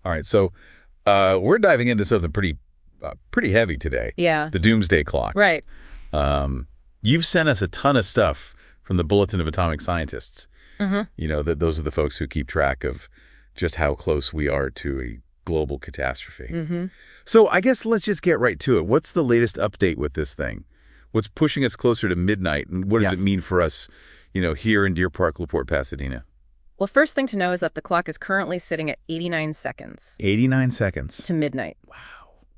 All right, so we're diving into something pretty heavy today. Yeah. The Doomsday Clock. Right. You've sent us a ton of stuff from the Bulletin of Atomic Scientists. Mm-hmm. You know, those are the folks who keep track of just how close we are to a global catastrophe. Mm-hmm. So I guess let's just get right to it. What's the latest update with this thing? What's pushing us closer to midnight, and what does it mean for us, here in Deer Park, LaPorte, Pasadena? Well, first thing to know is that the clock is currently sitting at 89 seconds. 89 seconds. To midnight. Wow.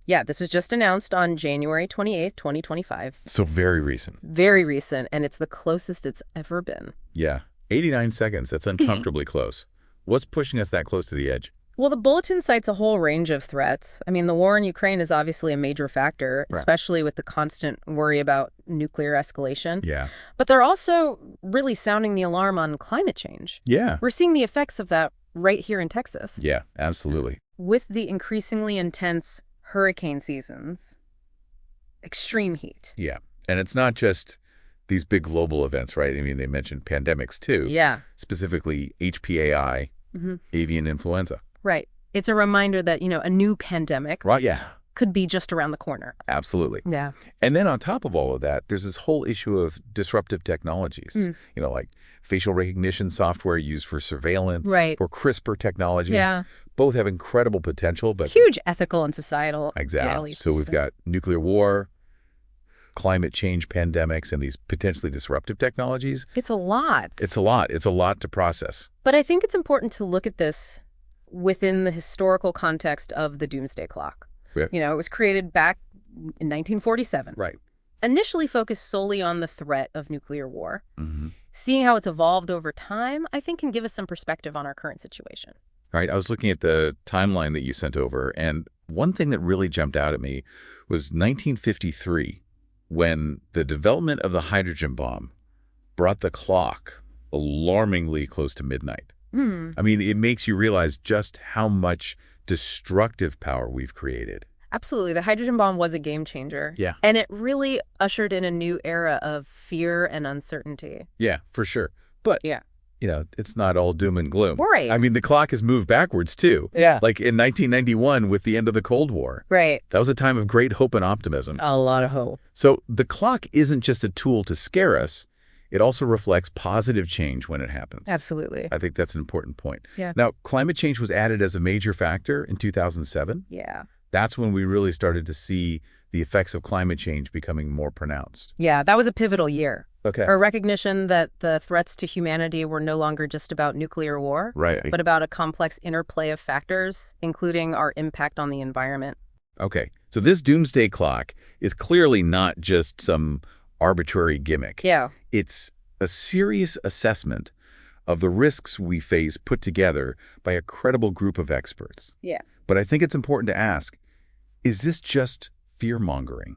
Yeah, this was just announced on January 28th, 2025. So very recent. Very recent, and it's the closest it's ever been. Yeah. 89 seconds. That's uncomfortably close. What's pushing us that close to the edge? Well, the Bulletin cites a whole range of threats. I mean, the war in Ukraine is obviously a major factor, Right. especially with the constant worry about nuclear escalation. Yeah. But they're also really sounding the alarm on climate change. Yeah. We're seeing the effects of that right here in Texas. Yeah, absolutely. With the increasingly intense hurricane seasons, extreme heat. Yeah. And it's not just these big global events, right? I mean, they mentioned pandemics too. Yeah. Specifically HPAI, avian influenza. Right. It's a reminder that, a new pandemic Right, yeah. could be just around the corner. Absolutely. Yeah. And then on top of all of that, there's this whole issue of disruptive technologies, like facial recognition software used for surveillance, Right. or CRISPR technology. Yeah. Both have incredible potential, but Huge ethical and societal. exactly. So we've got nuclear war, climate change pandemics, and these potentially disruptive technologies. It's a lot. It's a lot. It's a lot to process. But I think it's important to look at this within the historical context of the Doomsday Clock. Yeah. It was created back in 1947. Right. Initially focused solely on the threat of nuclear war. Mm-hmm. Seeing how it's evolved over time, I think can give us some perspective on our current situation. Right. I was looking at the timeline that you sent over, and one thing that really jumped out at me was 1953, when the development of the hydrogen bomb brought the clock alarmingly close to midnight. I mean, it makes you realize just how much destructive power we've created. Absolutely. The hydrogen bomb was a game changer. Yeah. And it really ushered in a new era of fear and uncertainty. Yeah, for sure. But, Yeah. It's not all doom and gloom. Right. I mean, the clock has moved backwards, too. Yeah. Like in 1991 with the end of the Cold War. Right. That was a time of great hope and optimism. A lot of hope. So the clock isn't just a tool to scare us. It also reflects positive change when it happens. Absolutely. I think that's an important point. Yeah. Now, climate change was added as a major factor in 2007. Yeah. That's when we really started to see the effects of climate change becoming more pronounced. Yeah, that was a pivotal year. Okay. A recognition that the threats to humanity were no longer just about nuclear war, Right. but about a complex interplay of factors, including our impact on the environment. Okay. So this doomsday clock is clearly not just some arbitrary gimmick. Yeah. It's a serious assessment of the risks we face put together by a credible group of experts. Yeah. But I think it's important to ask, is this just fear-mongering?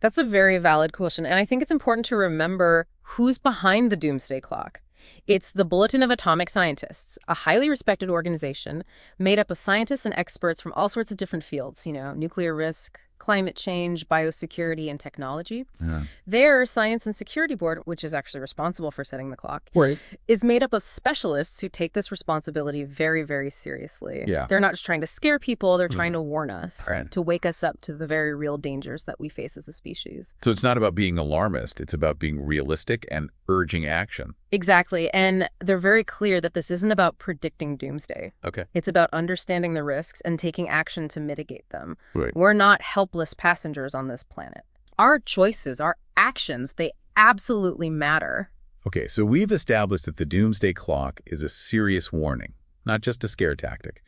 That's a very valid question, and I think it's important to remember who's behind the Doomsday Clock. It's the Bulletin of Atomic Scientists, a highly respected organization made up of scientists and experts from all sorts of different fields, nuclear risk, climate change, biosecurity, and technology. Yeah. Their Science and Security Board, which is actually responsible for setting the clock, Right. is made up of specialists who take this responsibility very, very seriously. Yeah. They're not just trying to scare people, they're trying to warn us, Right. to wake us up to the very real dangers that we face as a species. So it's not about being alarmist. It's about being realistic and urging action. Exactly. And they're very clear that this isn't about predicting doomsday. Okay. It's about understanding the risks and taking action to mitigate them. Right. We're not helpless passengers on this planet. Our choices, our actions, they absolutely matter. Okay, so we've established that the doomsday clock is a serious warning, not just a scare tactic.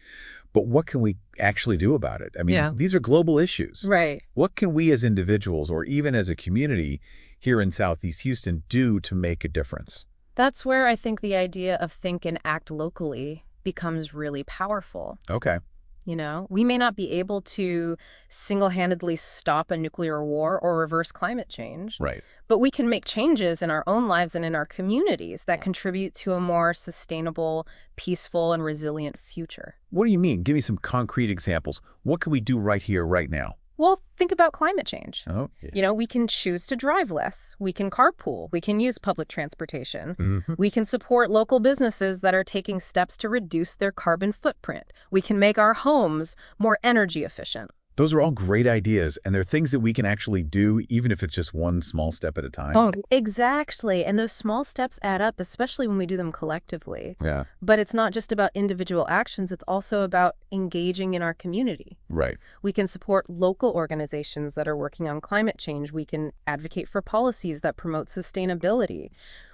But what can we actually do about it? I mean, Yeah. these are global issues. Right. What can we as individuals or even as a community here in Southeast Houston do to make a difference? That's where I think the idea of think and act locally becomes really powerful. Okay. We may not be able to single-handedly stop a nuclear war or reverse climate change, Right. but we can make changes in our own lives and in our communities that contribute to a more sustainable, peaceful, and resilient future. What do you mean? Give me some concrete examples. What can we do right here, right now? Well, think about climate change. Oh, yeah. You know, we can choose to drive less. We can carpool. We can use public transportation. Hmm. We can support local businesses that are taking steps to reduce their carbon footprint. We can make our homes more energy efficient. Those are all great ideas, and they're things that we can actually do, even if it's just one small step at a time. Oh, exactly. And those small steps add up, especially when we do them collectively. Yeah, But it's not just about individual actions. It's also about engaging in our community. right. We can support local organizations that are working on climate change. We can advocate for policies that promote sustainability.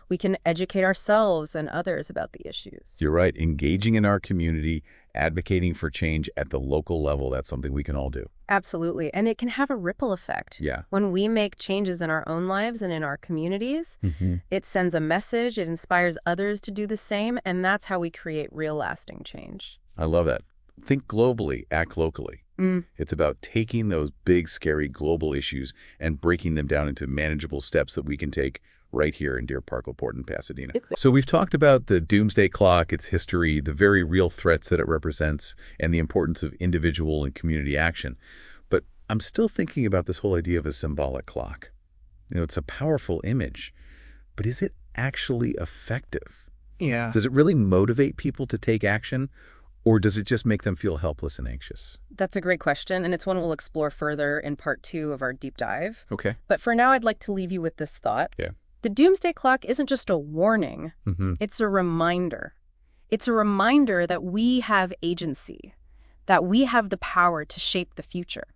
We can educate ourselves and others about the issues. You're right. Engaging in our community, advocating for change at the local level, that's something we can all do. Absolutely. And it can have a ripple effect. Yeah. When we make changes in our own lives and in our communities, Hmm. it sends a message, it inspires others to do the same, and that's how we create real lasting change. I love that. Think globally, act locally. It's about taking those big, scary global issues and breaking them down into manageable steps that we can take right here in Deer Park, LaPorte, and Pasadena. So we've talked about the doomsday clock, its history, the very real threats that it represents, and the importance of individual and community action. But I'm still thinking about this whole idea of a symbolic clock. You know, it's a powerful image, but is it actually effective? Yeah. Does it really motivate people to take action, or does it just make them feel helpless and anxious? That's a great question, and it's one we'll explore further in part 2 of our deep dive. Okay. But for now, I'd like to leave you with this thought. Yeah. The doomsday clock isn't just a warning. It's a reminder. It's a reminder that we have agency, that we have the power to shape the future.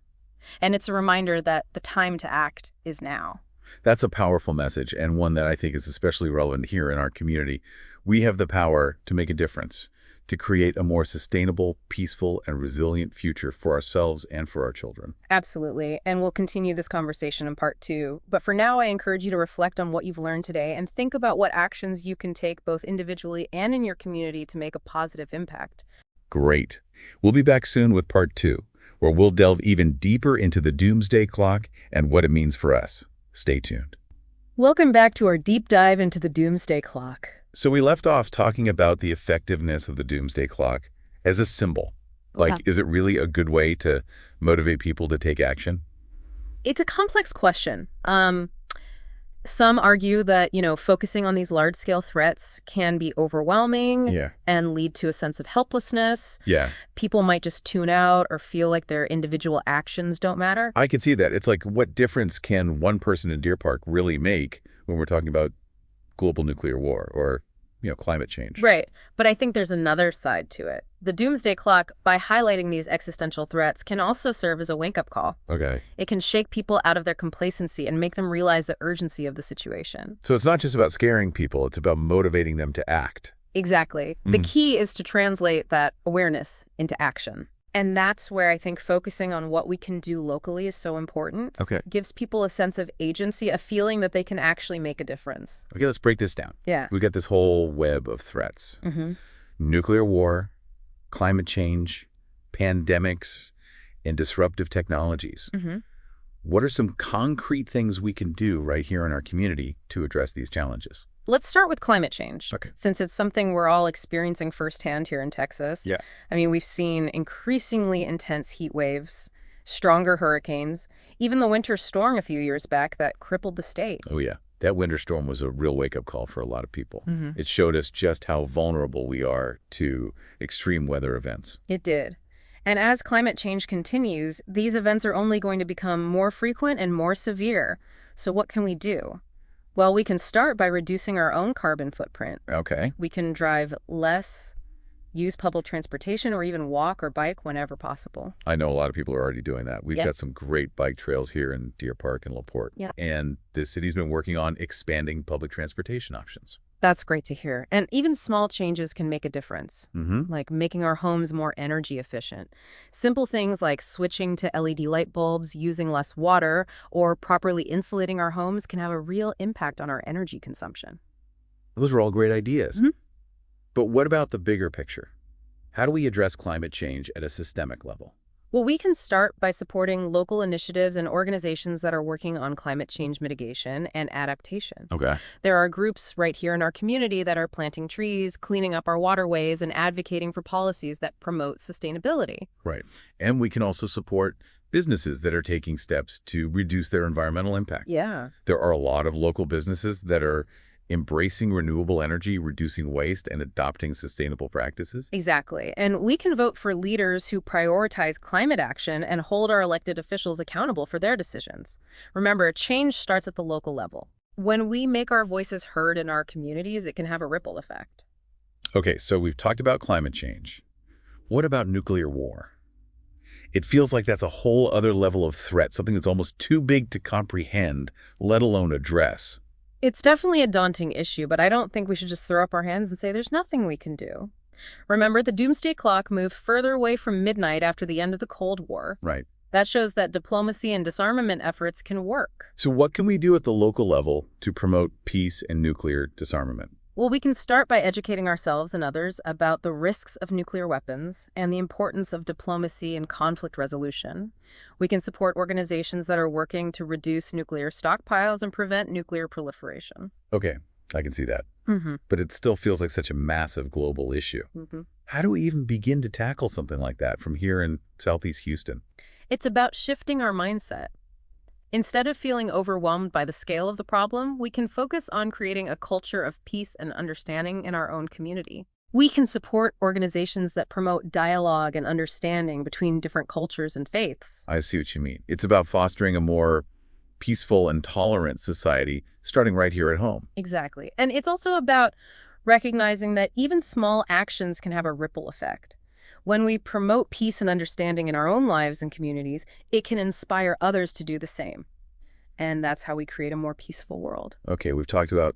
And it's a reminder that the time to act is now. That's a powerful message, and one that I think is especially relevant here in our community. We have the power to make a difference, to create a more sustainable, peaceful, and resilient future for ourselves and for our children. Absolutely. And we'll continue this conversation in part 2. But for now, I encourage you to reflect on what you've learned today and think about what actions you can take both individually and in your community to make a positive impact. Great. We'll be back soon with part 2, where we'll delve even deeper into the doomsday clock and what it means for us. Stay tuned. Welcome back to our deep dive into the doomsday clock. So we left off talking about the effectiveness of the doomsday clock as a symbol. Like, is it really a good way to motivate people to take action? It's a complex question. Some argue that, focusing on these large-scale threats can be overwhelming and lead to a sense of helplessness. Yeah. People might just tune out or feel like their individual actions don't matter. I could see that. It's like, what difference can one person in Deer Park really make when we're talking about global nuclear war or, climate change? Right. But I think there's another side to it. The doomsday clock, by highlighting these existential threats, can also serve as a wake-up call. Okay. It can shake people out of their complacency and make them realize the urgency of the situation. So it's not just about scaring people, it's about motivating them to act. Exactly. The key is to translate that awareness into action. And that's where I think focusing on what we can do locally is so important. Okay. It gives people a sense of agency, a feeling that they can actually make a difference. Okay, let's break this down. Yeah. We got this whole web of threats. Nuclear war, climate change, pandemics, and disruptive technologies. What are some concrete things we can do right here in our community to address these challenges? Let's start with climate change. Okay. Since it's something we're all experiencing firsthand here in Texas. Yeah. I mean, we've seen increasingly intense heat waves, stronger hurricanes, even the winter storm a few years back that crippled the state. Oh, yeah. That winter storm was a real wake-up call for a lot of people. It showed us just how vulnerable we are to extreme weather events. It did. And as climate change continues, these events are only going to become more frequent and more severe. So what can we do? Well, we can start by reducing our own carbon footprint. Okay. We can drive less, use public transportation, or even walk or bike whenever possible. I know a lot of people are already doing that. We've Yep. got some great bike trails here in Deer Park and LaPorte. Yeah. And the city's been working on expanding public transportation options. That's great to hear. And even small changes can make a difference, Mm-hmm. like making our homes more energy efficient. Simple things like switching to LED light bulbs, using less water, or properly insulating our homes can have a real impact on our energy consumption. Those are all great ideas. Mhm. But what about the bigger picture? How do we address climate change at a systemic level? Well, we can start by supporting local initiatives and organizations that are working on climate change mitigation and adaptation. Okay. There are groups right here in our community that are planting trees, cleaning up our waterways, and advocating for policies that promote sustainability. Right. And we can also support businesses that are taking steps to reduce their environmental impact. Yeah. There are a lot of local businesses that are embracing renewable energy, reducing waste, and adopting sustainable practices. Exactly. And we can vote for leaders who prioritize climate action and hold our elected officials accountable for their decisions. Remember, change starts at the local level. When we make our voices heard in our communities, it can have a ripple effect. Okay, so we've talked about climate change. What about nuclear war? It feels like that's a whole other level of threat, something that's almost too big to comprehend, let alone address. It's definitely a daunting issue, but I don't think we should just throw up our hands and say there's nothing we can do. Remember, the doomsday clock moved further away from midnight after the end of the Cold War. Right. That shows that diplomacy and disarmament efforts can work. So what can we do at the local level to promote peace and nuclear disarmament? Well, we can start by educating ourselves and others about the risks of nuclear weapons and the importance of diplomacy and conflict resolution. We can support organizations that are working to reduce nuclear stockpiles and prevent nuclear proliferation. Okay, I can see that. But it still feels like such a massive global issue. How do we even begin to tackle something like that from here in Southeast Houston? It's about shifting our mindset. Instead of feeling overwhelmed by the scale of the problem, we can focus on creating a culture of peace and understanding in our own community. We can support organizations that promote dialogue and understanding between different cultures and faiths. I see what you mean. It's about fostering a more peaceful and tolerant society, starting right here at home. Exactly. And it's also about recognizing that even small actions can have a ripple effect. When we promote peace and understanding in our own lives and communities, it can inspire others to do the same. And that's how we create a more peaceful world. Okay, we've talked about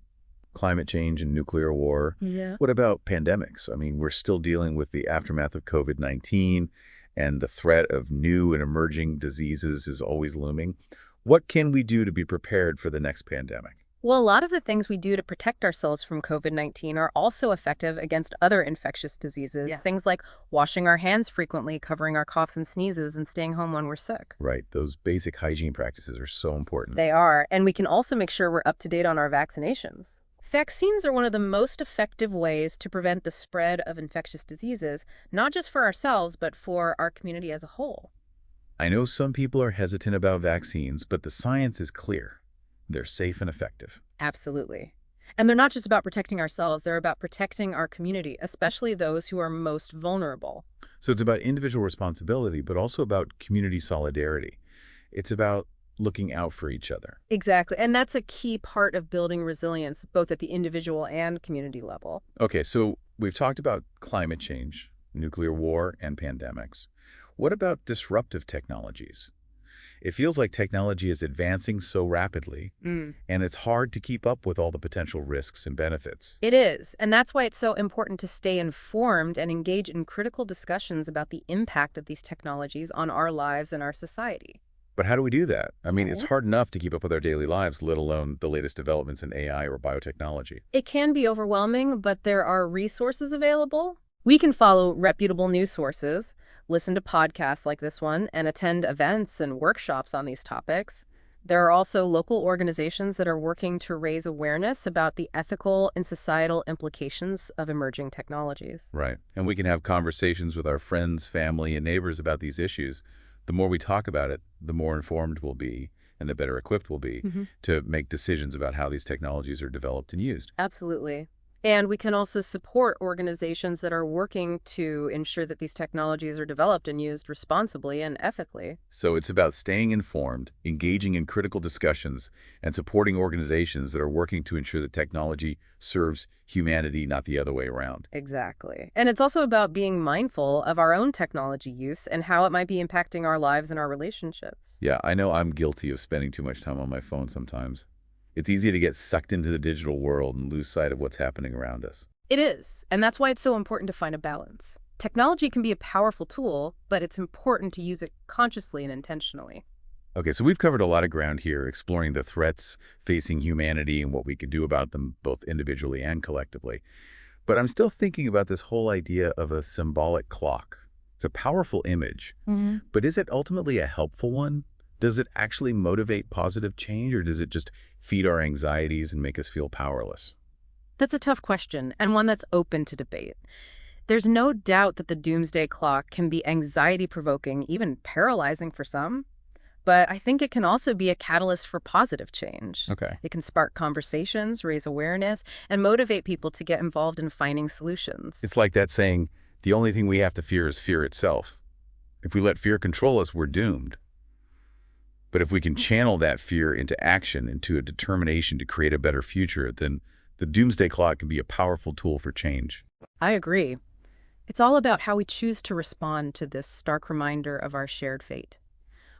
climate change and nuclear war. Yeah. What about pandemics? I mean, we're still dealing with the aftermath of COVID-19, and the threat of new and emerging diseases is always looming. What can we do to be prepared for the next pandemic? Well, a lot of the things we do to protect ourselves from COVID-19 are also effective against other infectious diseases. Yeah. Things like washing our hands frequently, covering our coughs and sneezes, and staying home when we're sick. Right, those basic hygiene practices are so important. They are, and we can also make sure we're up to date on our vaccinations. Vaccines are one of the most effective ways to prevent the spread of infectious diseases, not just for ourselves, but for our community as a whole. I know some people are hesitant about vaccines, but the science is clear. They're safe and effective. Absolutely. And they're not just about protecting ourselves, they're about protecting our community, especially those who are most vulnerable. So it's about individual responsibility, but also about community solidarity. It's about looking out for each other. Exactly. And that's a key part of building resilience, both at the individual and community level. Okay, so we've talked about climate change, nuclear war, and pandemics. What about disruptive technologies? It feels like technology is advancing so rapidly, and it's hard to keep up with all the potential risks and benefits. It is. And that's why it's so important to stay informed and engage in critical discussions about the impact of these technologies on our lives and our society. But how do we do that? I mean, it's Well- hard enough to keep up with our daily lives, let alone the latest developments in AI or biotechnology. It can be overwhelming, but there are resources available. We can follow reputable news sources, listen to podcasts like this one, and attend events and workshops on these topics. There are also local organizations that are working to raise awareness about the ethical and societal implications of emerging technologies. Right. And we can have conversations with our friends, family, and neighbors about these issues. The more we talk about it, the more informed we'll be and the better equipped we'll be to make decisions about how these technologies are developed and used. Absolutely. And we can also support organizations that are working to ensure that these technologies are developed and used responsibly and ethically. So it's about staying informed, engaging in critical discussions, and supporting organizations that are working to ensure that technology serves humanity, not the other way around. Exactly. And it's also about being mindful of our own technology use and how it might be impacting our lives and our relationships. Yeah, I know I'm guilty of spending too much time on my phone sometimes. It's easy to get sucked into the digital world and lose sight of what's happening around us. It is. And that's why it's so important to find a balance. Technology can be a powerful tool, but it's important to use it consciously and intentionally. Okay, so we've covered a lot of ground here, exploring the threats facing humanity and what we can do about them, both individually and collectively. But I'm still thinking about this whole idea of a symbolic clock. It's a powerful image, but is it ultimately a helpful one? Does it actually motivate positive change, or does it just feed our anxieties and make us feel powerless? That's a tough question, and one that's open to debate. There's no doubt that the doomsday clock can be anxiety-provoking, even paralyzing for some. But I think it can also be a catalyst for positive change. Okay. It can spark conversations, raise awareness, and motivate people to get involved in finding solutions. It's like that saying, the only thing we have to fear is fear itself. If we let fear control us, we're doomed. But if we can channel that fear into action, into a determination to create a better future, then the doomsday clock can be a powerful tool for change. I agree. It's all about how we choose to respond to this stark reminder of our shared fate.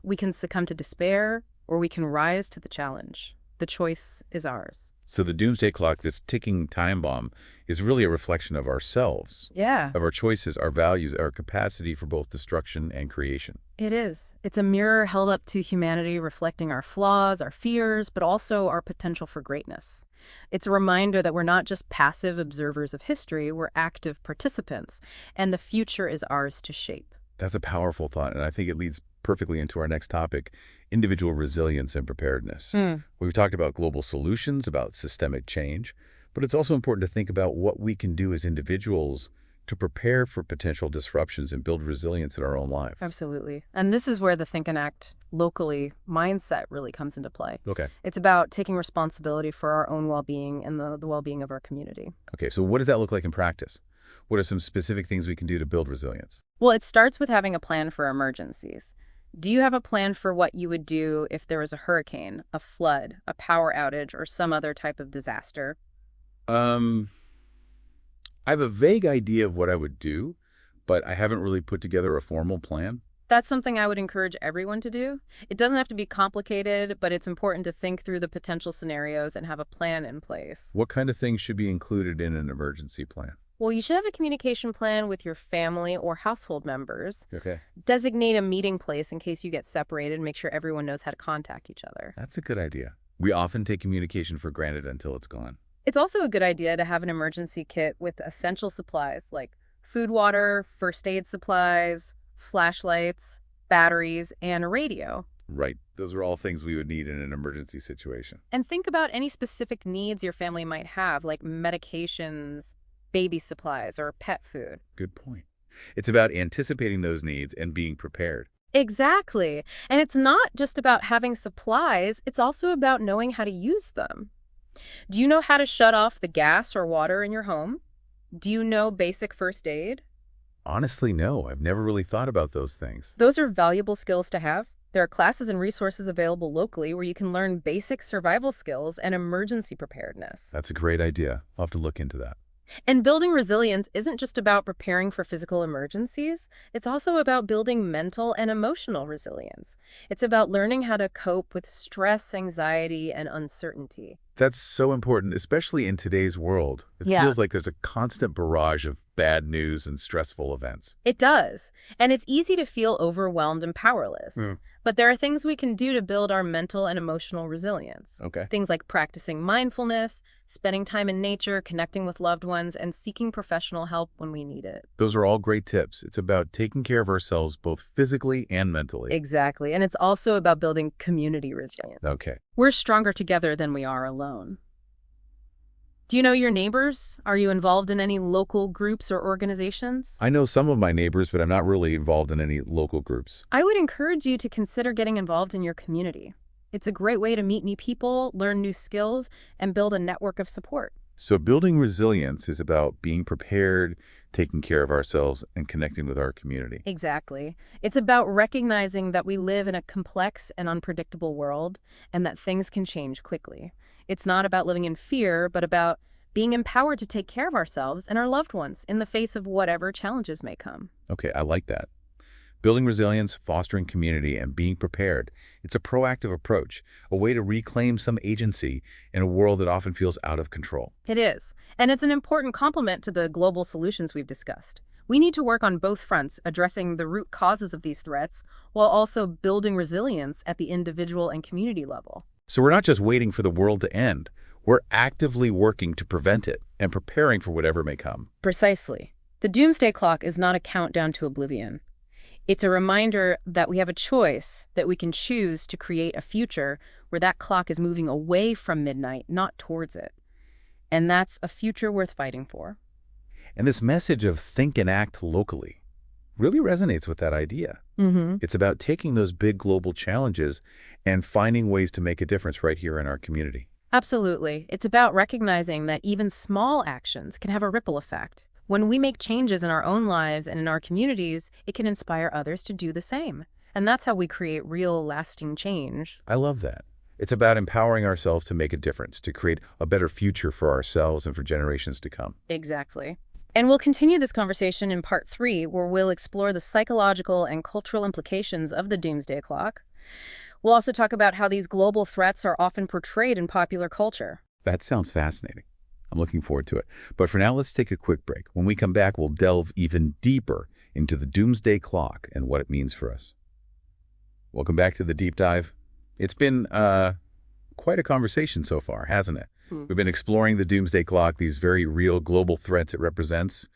We can succumb to despair, or we can rise to the challenge. The choice is ours. So the doomsday clock, this ticking time bomb, is really a reflection of ourselves, Yeah, of our choices, our values, our capacity for both destruction and creation. it is. It's a mirror held up to humanity, reflecting our flaws, our fears, but also our potential for greatness. It's a reminder that we're not just passive observers of history, we're active participants, and the future is ours to shape. That's a powerful thought, and I think it leads perfectly into our next topic, individual resilience and preparedness. We've talked about global solutions, about systemic change, but it's also important to think about what we can do as individuals to prepare for potential disruptions and build resilience in our own lives. Absolutely. And this is where the think and act locally mindset really comes into play. Okay. It's about taking responsibility for our own well-being and the well-being of our community. Okay, so what does that look like in practice? What are some specific things we can do to build resilience? Well, it starts with having a plan for emergencies. Do you have a plan for what you would do if there was a hurricane, a flood, a power outage, or some other type of disaster? I have a vague idea of what I would do, but I haven't really put together a formal plan. That's something I would encourage everyone to do. It doesn't have to be complicated, but it's important to think through the potential scenarios and have a plan in place. What kind of things should be included in an emergency plan? Well, you should have a communication plan with your family or household members. Okay. Designate a meeting place in case you get separated and make sure everyone knows how to contact each other. That's a good idea. We often take communication for granted until it's gone. It's also a good idea to have an emergency kit with essential supplies like food, water, first aid supplies, flashlights, batteries, and a radio. Right. Those are all things we would need in an emergency situation. And think about any specific needs your family might have, like medications, baby supplies, or pet food. Good point. It's about anticipating those needs and being prepared. Exactly. And it's not just about having supplies, it's also about knowing how to use them. Do you know how to shut off the gas or water in your home? Do you know basic first aid? Honestly, no. I've never really thought about those things. Those are valuable skills to have. There are classes and resources available locally where you can learn basic survival skills and emergency preparedness. That's a great idea. I'll have to look into that. And building resilience isn't just about preparing for physical emergencies. It's also about building mental and emotional resilience. It's about learning how to cope with stress, anxiety, and uncertainty. That's so important, especially in today's world. It feels like there's a constant barrage of bad news and stressful events. It does. And it's easy to feel overwhelmed and powerless. But there are things we can do to build our mental and emotional resilience. Okay. Things like practicing mindfulness, spending time in nature, connecting with loved ones, and seeking professional help when we need it. Those are all great tips. It's about taking care of ourselves both physically and mentally. Exactly. And it's also about building community resilience. Okay. We're stronger together than we are alone. Do you know your neighbors? Are you involved in any local groups or organizations? I know some of my neighbors, but I'm not really involved in any local groups. I would encourage you to consider getting involved in your community. It's a great way to meet new people, learn new skills, and build a network of support. So building resilience is about being prepared, taking care of ourselves, and connecting with our community. Exactly. It's about recognizing that we live in a complex and unpredictable world and that things can change quickly. It's not about living in fear, but about being empowered to take care of ourselves and our loved ones in the face of whatever challenges may come. Okay, I like that. Building resilience, fostering community, and being prepared. It's a proactive approach, a way to reclaim some agency in a world that often feels out of control. It is. And it's an important complement to the global solutions we've discussed. We need to work on both fronts, addressing the root causes of these threats, while also building resilience at the individual and community level. So we're not just waiting for the world to end. We're actively working to prevent it and preparing for whatever may come. Precisely. The doomsday clock is not a countdown to oblivion. It's a reminder that we have a choice, that we can choose to create a future where that clock is moving away from midnight, not towards it. And that's a future worth fighting for. And this message of think and act locally really resonates with that idea. Mm-hmm. It's about taking those big global challenges and finding ways to make a difference right here in our community. Absolutely. It's about recognizing that even small actions can have a ripple effect. When we make changes in our own lives and in our communities, it can inspire others to do the same. And that's how we create real, lasting change. I love that. It's about empowering ourselves to make a difference, to create a better future for ourselves and for generations to come. Exactly. And we'll continue this conversation in part 3, where we'll explore the psychological and cultural implications of the doomsday clock. We'll also talk about how these global threats are often portrayed in popular culture. That sounds fascinating. I'm looking forward to it. But for now, let's take a quick break. When we come back, we'll delve even deeper into the doomsday clock and what it means for us. Welcome back to the deep dive. It's been quite a conversation so far, hasn't it? We've been exploring the doomsday clock, these very real global threats it represents,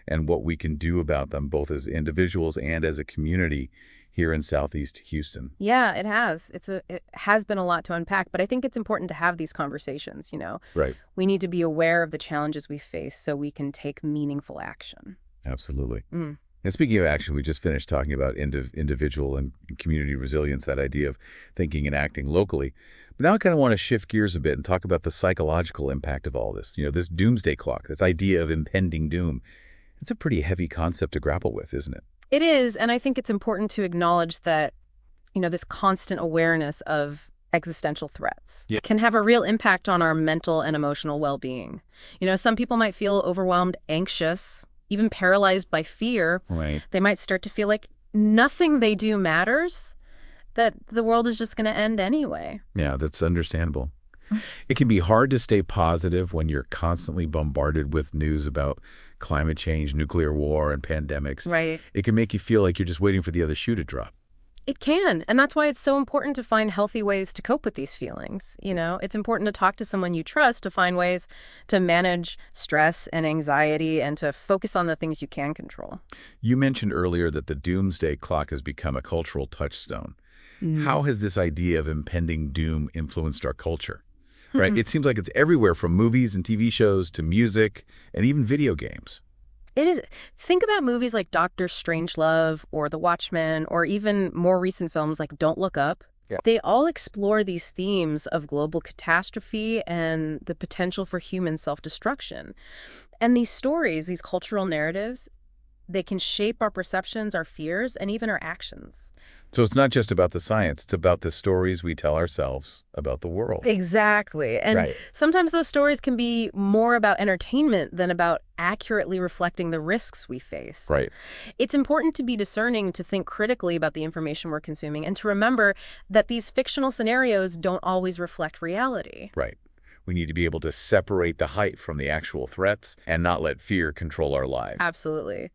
and what we can do about them, both as individuals and as a community here in Southeast Houston. Yeah, it has. It has been a lot to unpack, but I think it's important to have these conversations, Right. We need to be aware of the challenges we face so we can take meaningful action. Absolutely. And speaking of action, we just finished talking about individual and community resilience, that idea of thinking and acting locally. But now I kind of want to shift gears a bit and talk about the psychological impact of all this. This doomsday clock, this idea of impending doom. It's a pretty heavy concept to grapple with, isn't it? It is, and I think it's important to acknowledge that, this constant awareness of existential threats can have a real impact on our mental and emotional well-being. Some people might feel overwhelmed, anxious, even paralyzed by fear. Right. They might start to feel like nothing they do matters, that the world is just going to end anyway. Yeah, that's understandable. It can be hard to stay positive when you're constantly bombarded with news about climate change, nuclear war, and pandemics. Right. It can make you feel like you're just waiting for the other shoe to drop. It can, and that's why it's so important to find healthy ways to cope with these feelings. It's important to talk to someone you trust to find ways to manage stress and anxiety and to focus on the things you can control. You mentioned earlier that the doomsday clock has become a cultural touchstone. How has this idea of impending doom influenced our culture? Right? It seems like it's everywhere, from movies and TV shows to music and even video games. It is. Think about movies like Doctor Strangelove or The Watchmen, or even more recent films like Don't Look Up. Yeah. They all explore these themes of global catastrophe and the potential for human self-destruction. And these stories, these cultural narratives, they can shape our perceptions, our fears, and even our actions. So it's not just about the science, it's about the stories we tell ourselves about the world. Exactly. And Right. sometimes those stories can be more about entertainment than about accurately reflecting the risks we face. Right. It's important to be discerning, to think critically about the information we're consuming, and to remember that these fictional scenarios don't always reflect reality. Right. We need to be able to separate the hype from the actual threats and not let fear control our lives. Absolutely.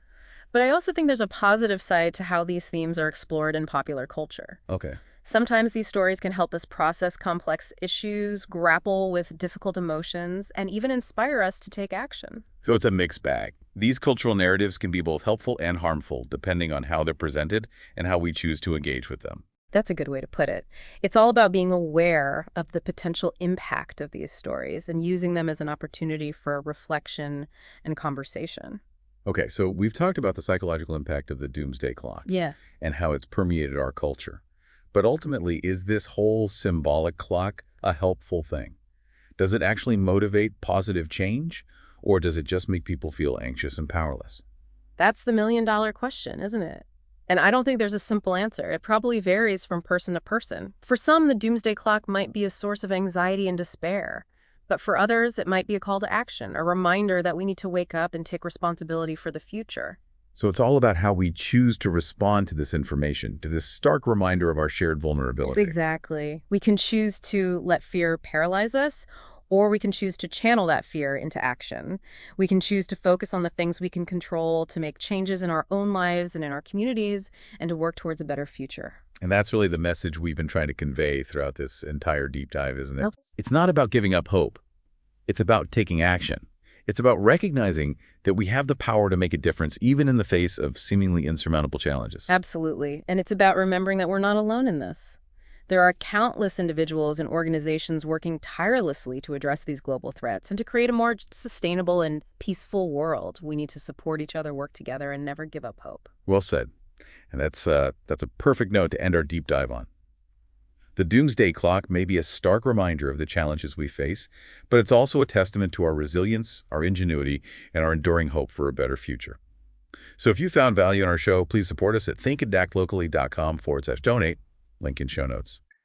But I also think there's a positive side to how these themes are explored in popular culture. Okay. Sometimes these stories can help us process complex issues, grapple with difficult emotions, and even inspire us to take action. So it's a mixed bag. These cultural narratives can be both helpful and harmful, depending on how they're presented and how we choose to engage with them. That's a good way to put it. It's all about being aware of the potential impact of these stories and using them as an opportunity for reflection and conversation. Okay, so we've talked about the psychological impact of the doomsday clock Yeah. and how it's permeated our culture. But ultimately, is this whole symbolic clock a helpful thing? Does it actually motivate positive change, or does it just make people feel anxious and powerless? That's the million-dollar question, isn't it? And I don't think there's a simple answer. It probably varies from person to person. For some, the doomsday clock might be a source of anxiety and despair. But for others, it might be a call to action, a reminder that we need to wake up and take responsibility for the future. So it's all about how we choose to respond to this information, to this stark reminder of our shared vulnerability. Exactly. We can choose to let fear paralyze us, or we can choose to channel that fear into action. We can choose to focus on the things we can control, to make changes in our own lives and in our communities, and to work towards a better future. And that's really the message we've been trying to convey throughout this entire deep dive, isn't it? Nope. It's not about giving up hope. It's about taking action. It's about recognizing that we have the power to make a difference, even in the face of seemingly insurmountable challenges. Absolutely. And it's about remembering that we're not alone in this. There are countless individuals and organizations working tirelessly to address these global threats and to create a more sustainable and peaceful world. We need to support each other, work together, and never give up hope. Well said. And that's a perfect note to end our deep dive on. The Doomsday Clock may be a stark reminder of the challenges we face, but it's also a testament to our resilience, our ingenuity, and our enduring hope for a better future. So if you found value in our show, please support us at thinkandactlocally.com/donate, link in show notes.